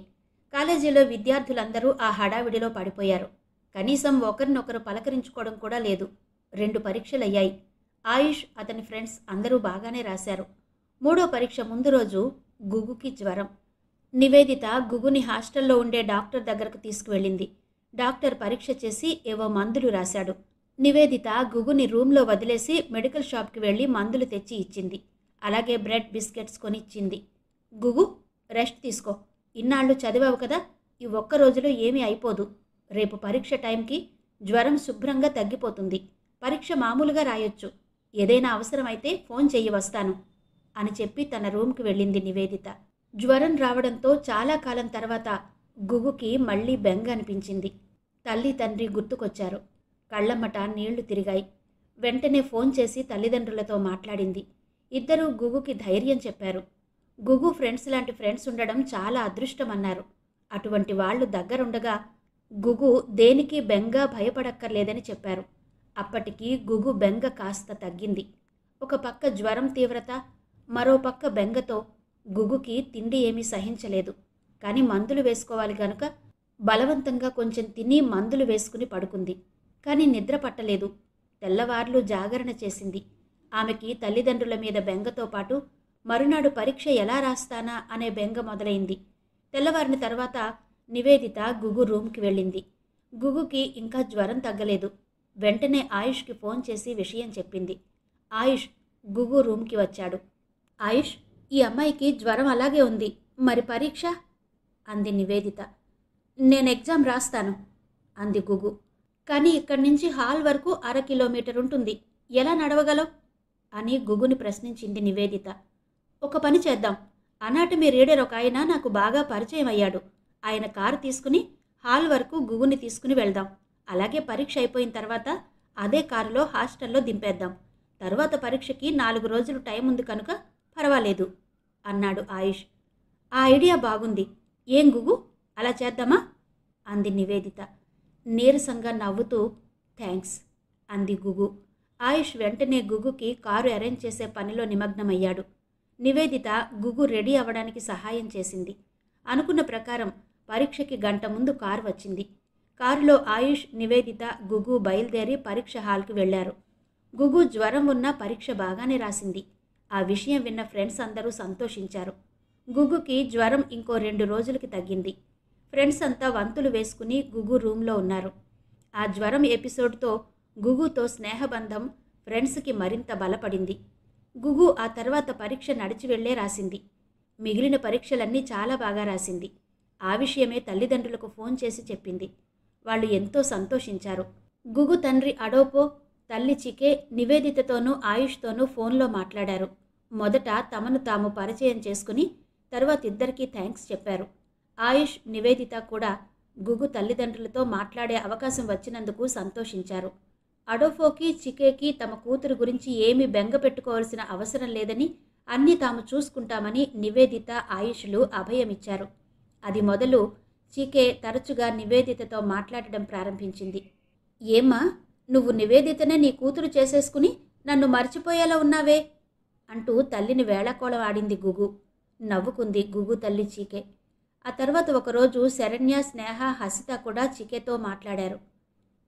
కాలేజీలో విద్యార్థులందరూ ఆ హడావిడిలో పడిపోయారు. కనీసం ఒకరినొకరు పలకరించుకోవడం కూడా లేదు. 2 పరీక్షలయ్యాయి. ఆయుష్, అతని ఫ్రెండ్స్ అందరూ బాగానే రాశారు. 3వ పరీక్ష ముందు రోజు గుగుకి జ్వరం. నివేదిత గుగుని హాస్టల్లో ఉండే డాక్టర్ దగ్గరకు తీసుకువెళ్ళింది. డాక్టర్ పరీక్ష చేసి ఏవో మందులు రాశాడు. నివేదిత గుగుని రూమ్లో వదిలేసి మెడికల్ షాప్కి వెళ్ళి మందులు తెచ్చి ఇచ్చింది. అలాగే బ్రెడ్ బిస్కెట్స్ కొని ఇచ్చింది. గుగు, రెస్ట్ తీసుకో, ఇన్నాళ్ళు చదివావు కదా, ఈ 1 రోజులో ఏమీ అయిపోదు. రేపు పరీక్ష టైంకి జ్వరం శుభ్రంగా తగ్గిపోతుంది. పరీక్ష మామూలుగా రాయొచ్చు. ఏదైనా అవసరమైతే ఫోన్ చెయ్యి, వస్తాను అని చెప్పి తన రూమ్కి వెళ్ళింది నివేదిత. జ్వరం రావడంతో చాలా కాలం తర్వాత గుగుకి మళ్ళీ బెంగ అనిపించింది. తల్లి తండ్రి గుర్తుకొచ్చారు. కళ్ళమ్మట నీళ్లు తిరిగాయి. వెంటనే ఫోన్ చేసి తల్లిదండ్రులతో మాట్లాడింది. ఇద్దరూ గుగుకి ధైర్యం చెప్పారు. గుగు ఫ్రెండ్స్ లాంటి ఫ్రెండ్స్ ఉండడం చాలా అదృష్టమన్నారు. అటువంటి వాళ్లు దగ్గరుండగా గుగు దేనికి బెంగ భయపడక్కర్లేదని చెప్పారు. అప్పటికి గుగు బెంగ కాస్త తగ్గింది. ఒక పక్క జ్వరం తీవ్రత, మరో పక్క బెంగతో గుగుకి తిండి ఏమీ సహించలేదు. కానీ మందులు వేసుకోవాలి గనుక బలవంతంగా కొంచెం తిని మందులు వేసుకుని పడుకుంది. కానీ నిద్ర పట్టలేదు. తెల్లవార్లు జాగరణ చేసింది. ఆమెకి తల్లిదండ్రుల మీద బెంగతో పాటు మరునాడు పరీక్ష ఎలా రాస్తానా అనే బెంగ మొదలైంది. తెల్లవారిన తర్వాత నివేదిత గుగు రూమ్కి వెళ్ళింది. గుగుకి ఇంకా జ్వరం తగ్గలేదు. వెంటనే ఆయుష్కి ఫోన్ చేసి విషయం చెప్పింది. ఆయుష్ గుగు రూమ్కి వచ్చాడు. ఆయుష్, ఈ అమ్మాయికి జ్వరం అలాగే ఉంది, మరి పరీక్ష అంది నివేదిత. నేను ఎగ్జామ్ రాస్తాను అంది గుగు. కానీ ఇక్కడి నుంచి హాల్ వరకు 1/2 కిలోమీటర్ ఉంటుంది, ఎలా నడవగలవు అని గుగుని ప్రశ్నించింది నివేదిత. ఒక పని చేద్దాం, అనాటమీ రీడర్ ఒక ఆయన నాకు బాగా పరిచయం అయ్యాడు. ఆయన కారు తీసుకుని హాల్ వరకు గుగుని తీసుకుని వెళ్దాం. అలాగే పరీక్ష అయిపోయిన తర్వాత అదే కారులో హాస్టల్లో దింపేద్దాం. తరువాత పరీక్షకి 4 రోజులు టైం ఉంది కనుక పర్వాలేదు అన్నాడు ఆయుష్. ఆ ఐడియా బాగుంది. ఏం గుగు, అలా చేద్దామా అంది నివేదిత. నీరసంగా నవ్వుతూ థ్యాంక్స్ అంది గుగు. ఆయుష్ వెంటనే గుగుకి కారు అరేంజ్ చేసే పనిలో నిమగ్నమయ్యాడు. నివేదిత గుగు రెడీ అవ్వడానికి సహాయం చేసింది. అనుకున్న ప్రకారం పరీక్షకి గంట ముందు కారు వచ్చింది. కారులో ఆయుష్, నివేదిత, గుగు బయలుదేరి పరీక్ష హాల్కి వెళ్లారు. గుగు జ్వరం ఉన్నా పరీక్ష బాగానే రాసింది. ఆ విషయం విన్న ఫ్రెండ్స్ అందరూ సంతోషించారు. గుగుకి జ్వరం ఇంకో 2 రోజులకి తగ్గింది. ఫ్రెండ్స్ అంతా వంతులు వేసుకుని గుగు రూమ్లో ఉన్నారు. ఆ జ్వరం ఎపిసోడ్తో గుగుతో స్నేహబంధం ఫ్రెండ్స్కి మరింత బలపడింది. గుగు ఆ తర్వాత పరీక్ష నడిచి వెళ్లే రాసింది. మిగిలిన పరీక్షలన్నీ చాలా బాగా రాసింది. ఆ విషయమే తల్లిదండ్రులకు ఫోన్ చేసి చెప్పింది. వాళ్ళు ఎంతో సంతోషించారు. గుగు తండ్రి అడోపో, తల్లి చికే నివేదితతోనూ ఆయుష్తోనూ ఫోన్లో మాట్లాడారు. మొదట తమను తాము పరిచయం చేసుకుని తర్వాత ఇద్దరికీ థ్యాంక్స్ చెప్పారు. ఆయుష్, నివేదిత కూడా గుగు తల్లిదండ్రులతో మాట్లాడే అవకాశం వచ్చినందుకు సంతోషించారు. అడోఫోకి, చికేకి తమ కూతురు గురించి ఏమీ బెంగ పెట్టుకోవాల్సిన అవసరం లేదని, అన్నీ తాము చూసుకుంటామని నివేదిత, ఆయుష్లు అభయమిచ్చారు. అది మొదలు చికే తరచుగా నివేదితతో మాట్లాడడం ప్రారంభించింది. ఏమ్మా, నువ్వు నివేదితనే నీ కూతురు చేసేసుకుని నన్ను మర్చిపోయేలా ఉన్నావే అంటూ తల్లిని వేళాకోళం ఆడింది గుగు. నవ్వుకుంది గుగు తల్లి చీకే. ఆ తర్వాత ఒకరోజు శరణ్య, స్నేహ, హసిత కూడా చికేతో మాట్లాడారు.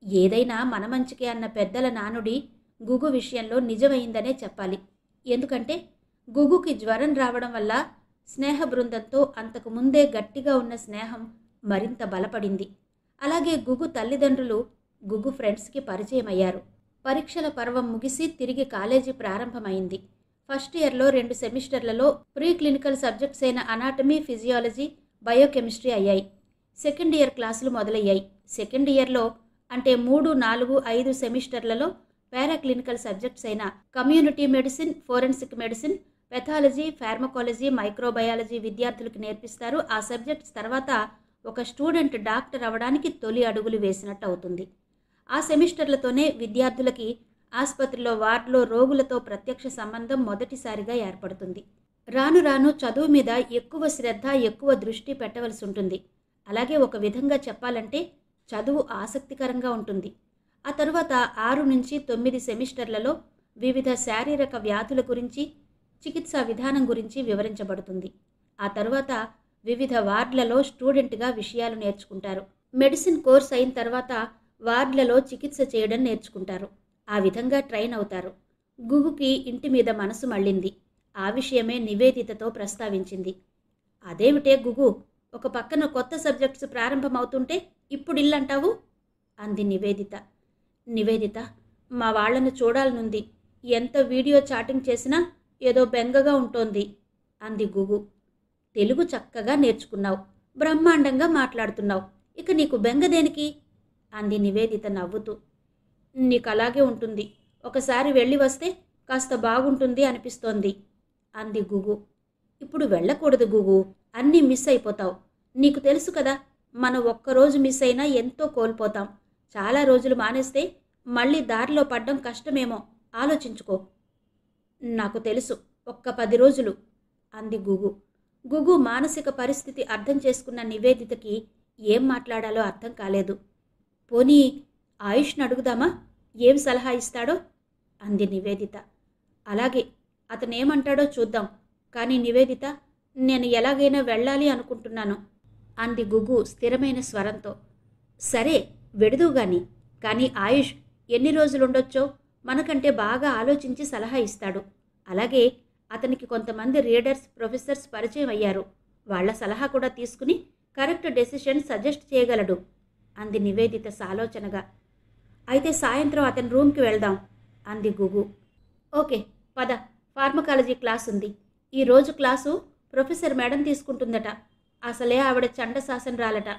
ఏదైనా మన మంచికే అన్న పెద్దల నానుడి గుగు విషయంలో నిజమైందనే చెప్పాలి. ఎందుకంటే గుగుకి జ్వరం రావడం వల్ల స్నేహ బృందంతో అంతకు ముందే గట్టిగా ఉన్న స్నేహం మరింత బలపడింది. అలాగే గుగు తల్లిదండ్రులు గుగు ఫ్రెండ్స్కి పరిచయం అయ్యారు. పరీక్షల పర్వం ముగిసి తిరిగి కాలేజీ ప్రారంభమైంది. ఫస్ట్ ఇయర్లో 2 సెమిస్టర్లలో ప్రీ క్లినికల్ సబ్జెక్ట్స్ అయిన అనాటమీ, ఫిజియాలజీ, బయోకెమిస్ట్రీ అయ్యాయి. సెకండ్ ఇయర్ క్లాసులు మొదలయ్యాయి. సెకండ్ ఇయర్లో అంటే 3, 4, 5 సెమిస్టర్లలో పారాక్లినికల్ సబ్జెక్ట్స్ అయిన community medicine, forensic medicine, pathology, pharmacology, microbiology విద్యార్థులకు నేర్పిస్తారు. ఆ సబ్జెక్ట్స్ తర్వాత ఒక స్టూడెంట్ డాక్టర్ అవ్వడానికి తొలి అడుగులు వేసినట్టు అవుతుంది. ఆ సెమిస్టర్లతోనే విద్యార్థులకి ఆసుపత్రిలో, వార్డులో రోగులతో ప్రత్యక్ష సంబంధం మొదటిసారిగా ఏర్పడుతుంది. రాను రాను చదువు మీద ఎక్కువ శ్రద్ధ, ఎక్కువ దృష్టి పెట్టవలసి ఉంటుంది. అలాగే ఒక విధంగా చెప్పాలంటే చదువు ఆసక్తికరంగా ఉంటుంది. ఆ తరువాత 6 నుంచి 9 సెమిస్టర్లలో వివిధ శారీరక వ్యాధుల గురించి, చికిత్సా విధానం గురించి వివరించబడుతుంది. ఆ తరువాత వివిధ వార్డులలో స్టూడెంట్గా విషయాలు నేర్చుకుంటారు. మెడిసిన్ కోర్స్ అయిన తర్వాత వార్డులలో చికిత్స చేయడం నేర్చుకుంటారు. ఆ విధంగా ట్రైన్ అవుతారు. గుగుకి ఇంటి మీద మనసు మళ్ళింది. ఆ విషయమే నివేదితతో ప్రస్తావించింది. అదేమిటే గుగు, ఒక పక్కన కొత్త సబ్జెక్ట్స్ ప్రారంభమవుతుంటే ఇప్పుడు ఇల్లంటావు అంది నివేదిత. నివేదిత, మా వాళ్లను చూడాలనుంది. ఎంత వీడియో చాటింగ్ చేసినా ఏదో బెంగగా ఉంటోంది అంది గుగు. తెలుగు చక్కగా నేర్చుకున్నావు, బ్రహ్మాండంగా మాట్లాడుతున్నావు, ఇక నీకు బెంగ దేనికి అంది నివేదిత నవ్వుతూ. నీకు అలాగే ఉంటుంది, ఒకసారి వెళ్ళి వస్తే కాస్త బాగుంటుంది అనిపిస్తోంది అంది గుగు. ఇప్పుడు వెళ్ళకూడదు గుగు, అన్నీ మిస్ అయిపోతావు. నీకు తెలుసు కదా, మనం ఒక్కరోజు మిస్ అయినా ఎంతో కోల్పోతాం. చాలా రోజులు మానేస్తే మళ్ళీ దారిలో పడ్డం కష్టమేమో, ఆలోచించుకో. నాకు తెలుసు, ఒక్క 10 రోజులు అంది గుగు. గుగు మానసిక పరిస్థితి అర్థం చేసుకున్న నివేదితకి ఏం మాట్లాడాలో అర్థం కాలేదు. పోనీ ఆయుష్ని అడుగుదామా, ఏం సలహా ఇస్తాడో అంది నివేదిత. అలాగే, అతనేమంటాడో చూద్దాం. కానీ నివేదిత, నేను ఎలాగైనా వెళ్ళాలి అనుకుంటున్నాను అంది గుగు స్థిరమైన స్వరంతో. సరే వెడుదువుగాని, కానీ ఆయుష్ ఎన్ని రోజులుండొచ్చో మనకంటే బాగా ఆలోచించి సలహా ఇస్తాడు. అలాగే అతనికి కొంతమంది రీడర్స్, ప్రొఫెసర్స్ పరిచయం అయ్యారు. వాళ్ల సలహా కూడా తీసుకుని కరెక్ట్ డెసిషన్ సజెస్ట్ చేయగలడు అంది నివేదిత సాలోచనగా. అయితే సాయంత్రం అతని రూమ్కి వెళ్దాం అంది గుగు. ఓకే పద, ఫార్మకాలజీ క్లాస్ ఉంది. ఈరోజు క్లాసు ప్రొఫెసర్ మేడం తీసుకుంటుందట. అసలే ఆవిడ చండశాసనరాలట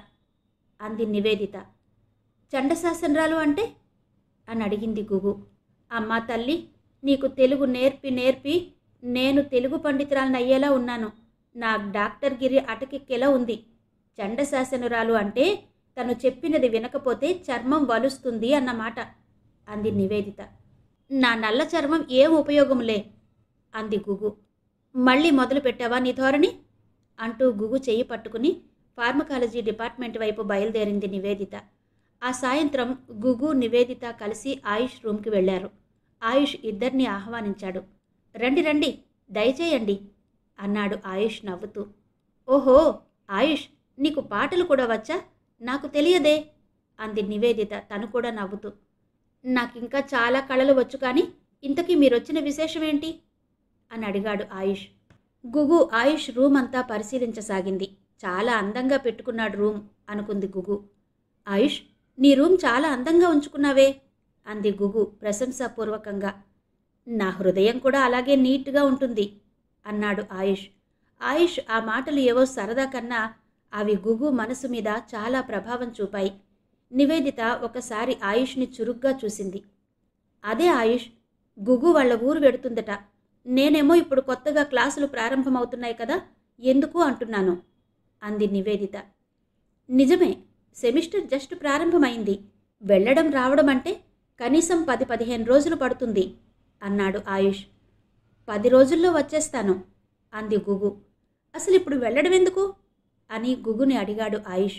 అంది నివేదిత. చండశాసనరాలు అంటే అని అడిగింది గుగు. అమ్మా తల్లి, నీకు తెలుగు నేర్పి నేర్పి నేను తెలుగు పండితురాలను అయ్యేలా ఉన్నాను. నా డాక్టర్ గిరి అటకెక్కేలా ఉంది. చండశాసనురాలు అంటే తను చెప్పినది వినకపోతే చర్మం వలుస్తుంది అన్నమాట అంది నివేదిత. నా నల్ల చర్మం ఏం ఉపయోగంలే అంది గుగు. మళ్ళీ మొదలు పెట్టావా నీ ధోరణి అంటూ గుగు చెయ్యి పట్టుకుని ఫార్మకాలజీ డిపార్ట్మెంట్ వైపు బయలుదేరింది నివేదిత. ఆ సాయంత్రం గుగు నివేదిత కలిసి ఆయుష్ రూమ్కి వెళ్లారు. ఆయుష్ ఇద్దరిని ఆహ్వానించాడు. రండి రండి, దయచేయండి అన్నాడు ఆయుష్ నవ్వుతూ. ఓహో ఆయుష్, నీకు పాటలు కూడా వచ్చా? నాకు తెలియదే అంది నివేదిత తను కూడా నవ్వుతూ. నాకింకా చాలా కళలు వచ్చు, కానీ ఇంతకీ మీరొచ్చిన విశేషమేంటి అని అడిగాడు ఆయుష్. గుగు ఆయుష్ రూమ్ అంతా పరిశీలించసాగింది. చాలా అందంగా పెట్టుకున్నాడు రూమ్ అనుకుంది గుగు. ఆయుష్, నీ రూమ్ చాలా అందంగా ఉంచుకున్నావే అంది గుగు ప్రశంసాపూర్వకంగా. నా హృదయం కూడా అలాగే నీట్గా ఉంటుంది అన్నాడు ఆయుష్. ఆయుష్ ఆ మాటలు ఏవో సరదా కన్నా అవి గుగు మనసు మీద చాలా ప్రభావం చూపాయి. నివేదిత ఒకసారి ఆయుష్ని చురుగ్గా చూసింది. అదే ఆయుష్, గుగు వాళ్ళ ఊరు వెడుతుందట. నేనేమో ఇప్పుడు కొత్తగా క్లాసులు ప్రారంభమవుతున్నాయి కదా, ఎందుకు అంటున్నాను అంది నివేదిత. నిజమే, సెమిస్టర్ జస్ట్ ప్రారంభమైంది. వెళ్ళడం రావడం అంటే కనీసం 10-15 రోజులు పడుతుంది అన్నాడు ఆయుష్. 10 రోజుల్లో వచ్చేస్తాను అంది గుగు. అసలు ఇప్పుడు వెళ్ళడం ఎందుకు అని గుగుని అడిగాడు ఆయుష్.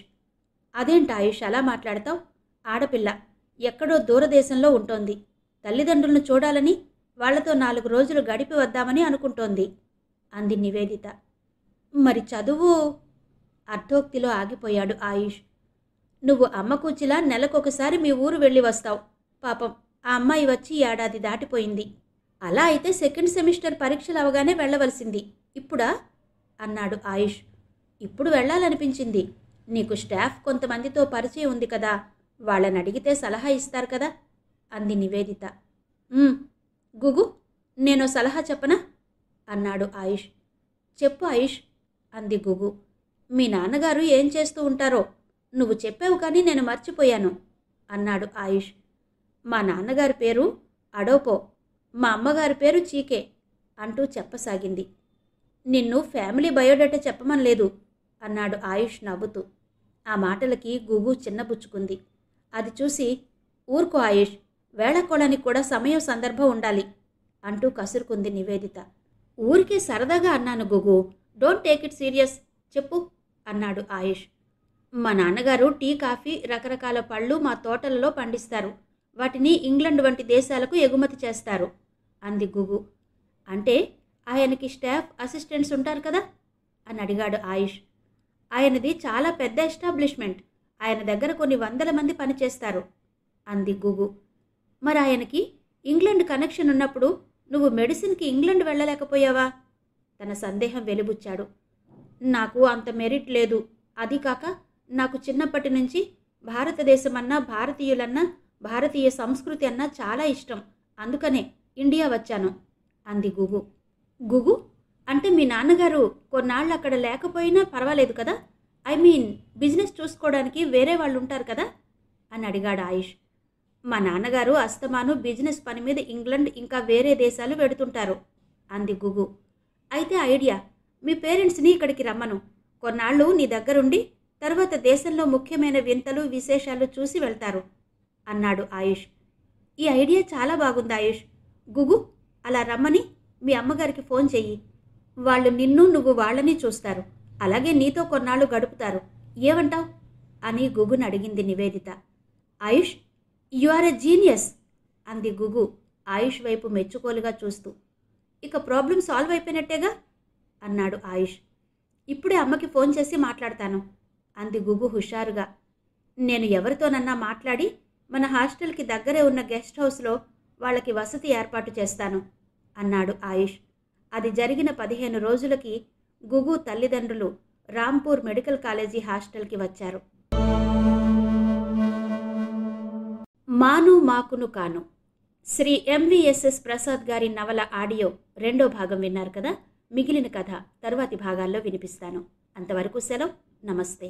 అదేంటి ఆయుష్ అలా మాట్లాడతావు? ఆడపిల్ల ఎక్కడో దూరదేశంలో ఉంటోంది. తల్లిదండ్రులను చూడాలని, వాళ్లతో 4 రోజులు గడిపి వద్దామని అనుకుంటోంది అంది నివేదిత. మరి చదువు? అర్ధోక్తిలో ఆగిపోయాడు ఆయుష్. నువ్వు అమ్మ కూచిలా నెలకొకసారి మీ ఊరు వెళ్ళి వస్తావు. పాపం ఆ అమ్మాయి వచ్చి ఏడాది దాటిపోయింది. అలా అయితే సెకండ్ సెమిస్టర్ పరీక్షలు అవగానే వెళ్ళవలసింది. ఇప్పుడా అన్నాడు ఆయుష్. ఇప్పుడు వెళ్ళాలనిపించింది. నీకు స్టాఫ్ కొంతమందితో పరిచయం ఉంది కదా, వాళ్ళని అడిగితే సలహా ఇస్తారు కదా అంది నివేదిత. గుగు, నేను సలహా చెప్పనా అన్నాడు ఆయుష్. చెప్పు ఆయుష్ అంది గుగు. మీ నాన్నగారు ఏం చేస్తూ ఉంటారో నువ్వు చెప్పావు, కానీ నేను మర్చిపోయాను అన్నాడు ఆయుష్. మా నాన్నగారి పేరు అడోపో, మా అమ్మగారి పేరు చీకే అంటూ చెప్పసాగింది. నిన్ను ఫ్యామిలీ బయోడేటా చెప్పమనలేదు అన్నాడు ఆయుష్ నవ్వుతూ. ఆ మాటలకి గుగు చిన్నబుచ్చుకుంది. అది చూసి, ఊరుకో ఆయుష్, వేళకోళానికి కూడా సమయం సందర్భం ఉండాలి అంటూ కసురుకుంది నివేదిత. ఊరికే సరదాగా అన్నాను గుగు, డోంట్ టేక్ ఇట్ సీరియస్, చెప్పు అన్నాడు ఆయుష్. మా నాన్నగారు టీ, కాఫీ, రకరకాల పళ్ళు మా తోటలలో పండిస్తారు. వాటిని ఇంగ్లండ్ వంటి దేశాలకు ఎగుమతి చేస్తారు అంది గుగు. అంటే ఆయనకి స్టాఫ్, అసిస్టెంట్స్ ఉంటారు కదా అని అడిగాడు ఆయుష్. ఆయనది చాలా పెద్ద ఎస్టాబ్లిష్మెంట్. ఆయన దగ్గర కొన్ని 100 మంది పనిచేస్తారు అంది గుగు. మరి ఆయనకి ఇంగ్లండ్ కనెక్షన్ ఉన్నప్పుడు నువ్వు మెడిసిన్కి ఇంగ్లండ్ వెళ్ళలేకపోయావా? తన సందేహం వెలుబుచ్చాడు. నాకు అంత మెరిట్ లేదు. అది కాక నాకు చిన్నప్పటి నుంచి భారతదేశం అన్నా, భారతీయులన్నా, భారతీయ సంస్కృతి అన్నా చాలా ఇష్టం. అందుకనే ఇండియా వచ్చాను అంది గుగు. గుగు, అంటే మీ నాన్నగారు కొన్నాళ్ళు అక్కడ లేకపోయినా పర్వాలేదు కదా? ఐ మీన్ బిజినెస్ చూసుకోవడానికి వేరే వాళ్ళు ఉంటారు కదా అని అడిగాడు ఆయుష్. మా నాన్నగారు అస్తమాను బిజినెస్ పని మీద ఇంగ్లండ్ ఇంకా వేరే దేశాలు వెడుతుంటారు అంది గుగు. అయితే ఐడియా, మీ పేరెంట్స్ని ఇక్కడికి రమ్మను. కొన్నాళ్ళు నీ దగ్గరుండి తర్వాత దేశంలో ముఖ్యమైన వింతలు, విశేషాలు చూసి వెళ్తారు అన్నాడు ఆయుష్. ఈ ఐడియా చాలా బాగుంది ఆయుష్. గుగు, అలా రమ్మని మీ అమ్మగారికి ఫోన్ చెయ్యి. వాళ్ళు నిన్ను, నువ్వు వాళ్ళని చూస్తారు. అలాగే నీతో కొన్నాళ్ళు గడుపుతారు. ఏమంటావ్ అని గుగుని అడిగింది నివేదిత. ఆయుష్, యు ఆర్ ఎ జీనియస్ అంది గుగు ఆయుష్ వైపు మెచ్చుకోలుగా చూస్తూ. ఇక ప్రాబ్లం సాల్వ్ అయిపోయినట్టేగా అన్నాడు ఆయుష్. ఇప్పుడే అమ్మకి ఫోన్ చేసి మాట్లాడతాను అంది గుగు హుషారుగా. నేను ఎవరితోనన్నా మాట్లాడి మన హాస్టల్కి దగ్గరే ఉన్న గెస్ట్ హౌస్లో వాళ్ళకి వసతి ఏర్పాటు చేస్తాను అన్నాడు ఆయుష్. అది జరిగిన 15 రోజులకి గుగు తల్లిదండ్రులు రాంపూర్ మెడికల్ కాలేజీ హాస్టల్కి వచ్చారు. మాను మాకును కాను, శ్రీ ఎంవిఎస్ఎస్ ప్రసాద్ గారి నవల ఆడియో 2వ భాగం విన్నారు కదా. మిగిలిన కథ తరువాతి భాగాల్లో వినిపిస్తాను. అంతవరకు సెలవు. నమస్తే.